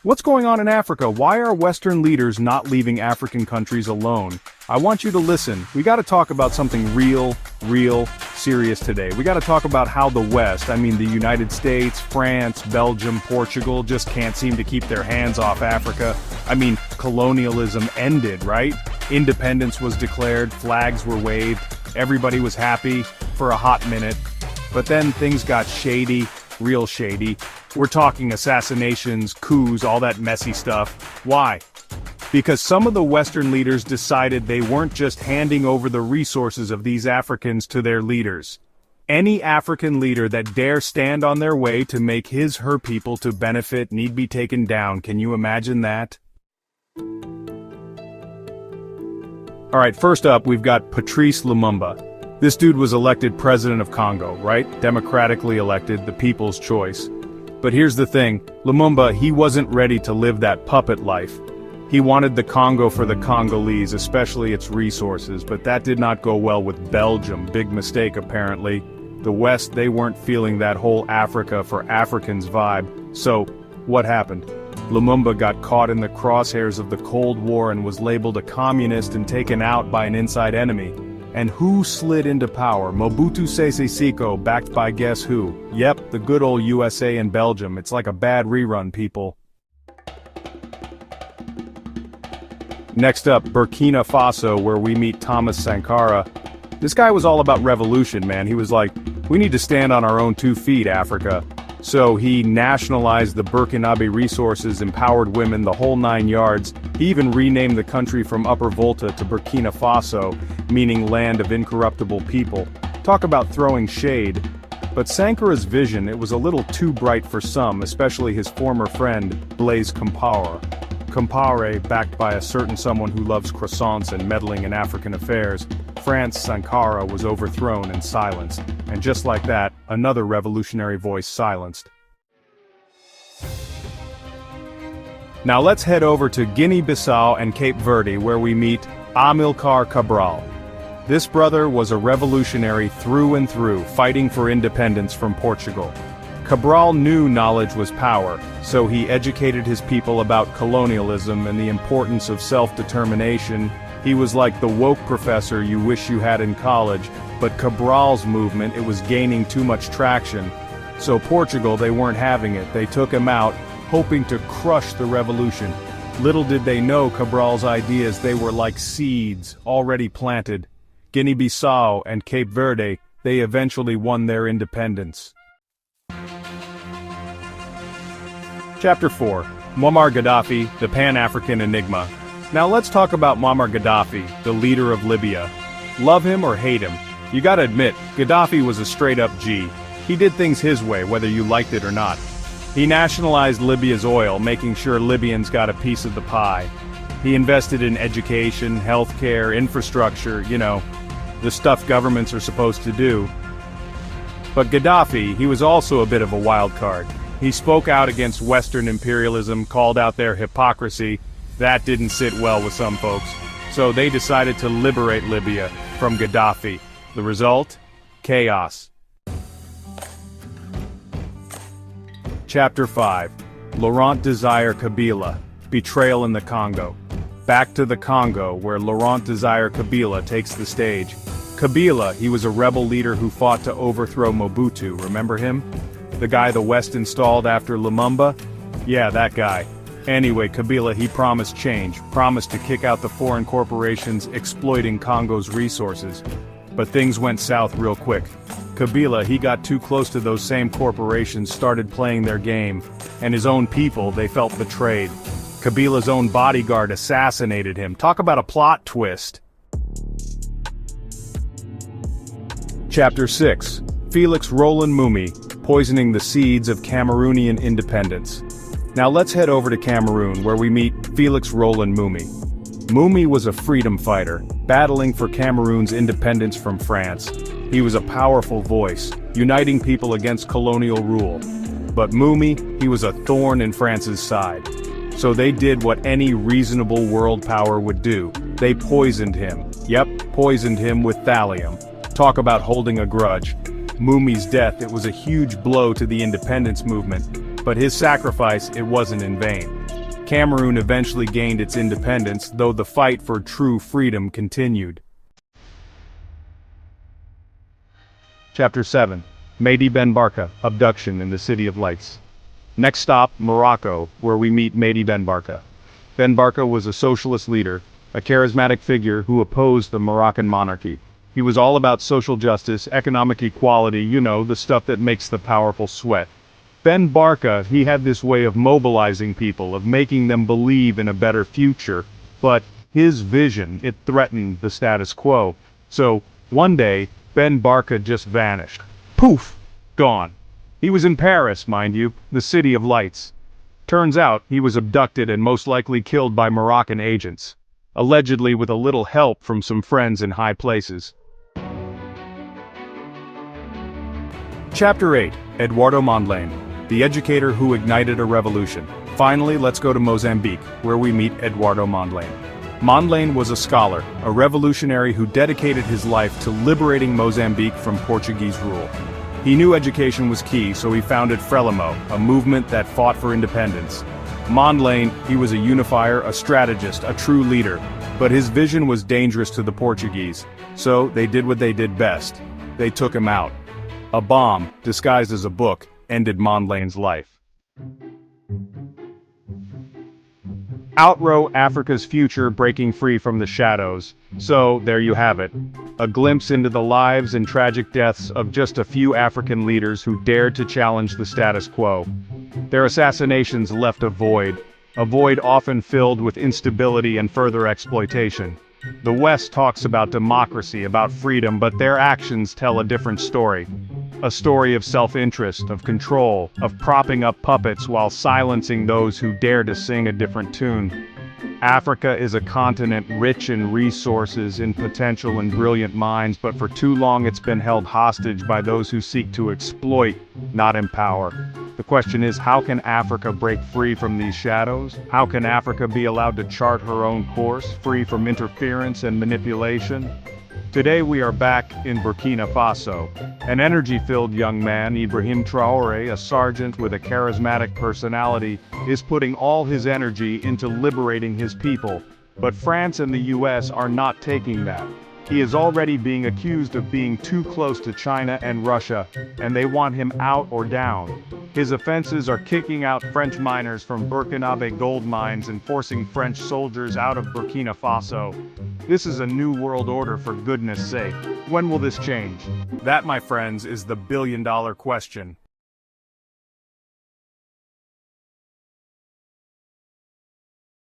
What's going on in Africa? Why are Western leaders not leaving African countries alone? I want you to listen. We gotta talk about something real serious today. We gotta talk about how the West, I mean the United States, France, Belgium, Portugal, just can't seem to keep their hands off Africa. I mean, colonialism ended, right? Independence was declared, flags were waved, everybody was happy for a hot minute. But then things got shady, real shady. We're talking assassinations, coups, all that messy stuff. Why? Because some of the Western leaders decided they weren't just handing over the resources of these Africans to their leaders. Any African leader that dare stand on their way to make her people to benefit need be taken down. Can you imagine that? Alright, first up, we've got Patrice Lumumba. This dude was elected president of Congo, right? Democratically elected, the people's choice. But here's the thing, Lumumba, he wasn't ready to live that puppet life. He wanted the Congo for the Congolese, especially its resources, but that did not go well with Belgium. Big mistake, apparently. The West, they weren't feeling that whole Africa for Africans vibe. So, what happened? Lumumba got caught in the crosshairs of the Cold War and was labeled a communist and taken out by an inside enemy. And who slid into power? Mobutu Sese Seko, backed by guess who? Yep, the good old USA and Belgium. It's like a bad rerun, people. Next up, Burkina Faso, where we meet Thomas Sankara. This guy was all about revolution, man. He was like, we need to stand on our own 2 feet, Africa. So he nationalized the Burkinabe resources, empowered women, the whole 9 yards. He even renamed the country from Upper Volta to Burkina Faso, meaning land of incorruptible people. Talk about throwing shade. But Sankara's vision, it was a little too bright for some, especially his former friend, Blaise Compaoré. Compaoré, backed by a certain someone who loves croissants and meddling in African affairs, France Sankara was overthrown and silenced. And just like that, another revolutionary voice silenced. Now let's head over to Guinea-Bissau and Cape Verde, where we meet Amilcar Cabral. This brother was a revolutionary through and through, fighting for independence from Portugal. Cabral knew knowledge was power, so he educated his people about colonialism and the importance of self-determination. He was like the woke professor you wish you had in college, but Cabral's movement, it was gaining too much traction. So Portugal, they weren't having it. They took him out, hoping to crush the revolution. Little did they know Cabral's ideas, they were like seeds, already planted. Guinea-Bissau and Cape Verde, they eventually won their independence. Chapter 4. Muammar Gaddafi, the Pan-African Enigma. Now let's talk about Muammar Gaddafi, the leader of Libya. Love him or hate him, you gotta admit, Gaddafi was a straight-up G. He did things his way, whether you liked it or not. He nationalized Libya's oil, making sure Libyans got a piece of the pie. He invested in education, healthcare, infrastructure, you know, the stuff governments are supposed to do. But Gaddafi, he was also a bit of a wild card. He spoke out against Western imperialism, called out their hypocrisy. That didn't sit well with some folks. So they decided to liberate Libya from Gaddafi. The result? Chaos. Chapter 5. Laurent Desire Kabila, Betrayal in the Congo. Back to the Congo, where Laurent Desire Kabila takes the stage. Kabila, he was a rebel leader who fought to overthrow Mobutu, remember him? The guy the West installed after Lumumba? Yeah, that guy. Anyway, Kabila, he promised change, promised to kick out the foreign corporations exploiting Congo's resources. But things went south real quick. Kabila, he got too close to those same corporations, started playing their game, and his own people, they felt betrayed. Kabila's own bodyguard assassinated him. Talk about a plot twist. Chapter 6. Felix Roland Mumi, Poisoning the Seeds of Cameroonian Independence. Now let's head over to Cameroon, where we meet Felix Roland Mumi. Mumi was a freedom fighter, battling for Cameroon's independence from France. He was a powerful voice, uniting people against colonial rule. But Mumi, he was a thorn in France's side. So they did what any reasonable world power would do. They poisoned him. Yep, poisoned him with thallium. Talk about holding a grudge. Mumi's death, it was a huge blow to the independence movement, but his sacrifice, it wasn't in vain. Cameroon eventually gained its independence, though the fight for true freedom continued. Chapter 7. Mehdi Ben Barka, Abduction in the City of Lights. Next stop, Morocco, where we meet Mehdi Ben Barka. Ben Barka was a socialist leader, a charismatic figure who opposed the Moroccan monarchy. He was all about social justice, economic equality, the stuff that makes the powerful sweat. Ben Barka, he had this way of mobilizing people, of making them believe in a better future. But his vision, it threatened the status quo. So, one day, Ben Barka just vanished. Poof! Gone. He was in Paris, mind you, the City of Lights. Turns out, he was abducted and most likely killed by Moroccan agents. Allegedly with a little help from some friends in high places. Chapter 8. Eduardo Mondlane, the educator who ignited a revolution. Finally, let's go to Mozambique, where we meet Eduardo Mondlane. Mondlane was a scholar, a revolutionary who dedicated his life to liberating Mozambique from Portuguese rule. He knew education was key, so he founded Frelimo, a movement that fought for independence. Mondlane, he was a unifier, a strategist, a true leader, but his vision was dangerous to the Portuguese, so they did what they did best. They took him out. A bomb, disguised as a book, ended Mondlane's life. Outrow Africa's future breaking free from the shadows. So, there you have it. A glimpse into the lives and tragic deaths of just a few African leaders who dared to challenge the status quo. Their assassinations left a void often filled with instability and further exploitation. The West talks about democracy, about freedom, but their actions tell a different story. A story of self-interest, of control, of propping up puppets while silencing those who dare to sing a different tune. Africa is a continent rich in resources, in potential and brilliant minds, but for too long it's been held hostage by those who seek to exploit, not empower. The question is, how can Africa break free from these shadows? How can Africa be allowed to chart her own course, free from interference and manipulation? Today we are back in Burkina Faso. An energy-filled young man, Ibrahim Traoré, a sergeant with a charismatic personality, is putting all his energy into liberating his people. But France and the US are not taking that. He is already being accused of being too close to China and Russia, and they want him out or down. His offenses are kicking out French miners from Burkinabe gold mines and forcing French soldiers out of Burkina Faso. This is a new world order, for goodness sake. When will this change? That, my friends, is the billion-dollar question.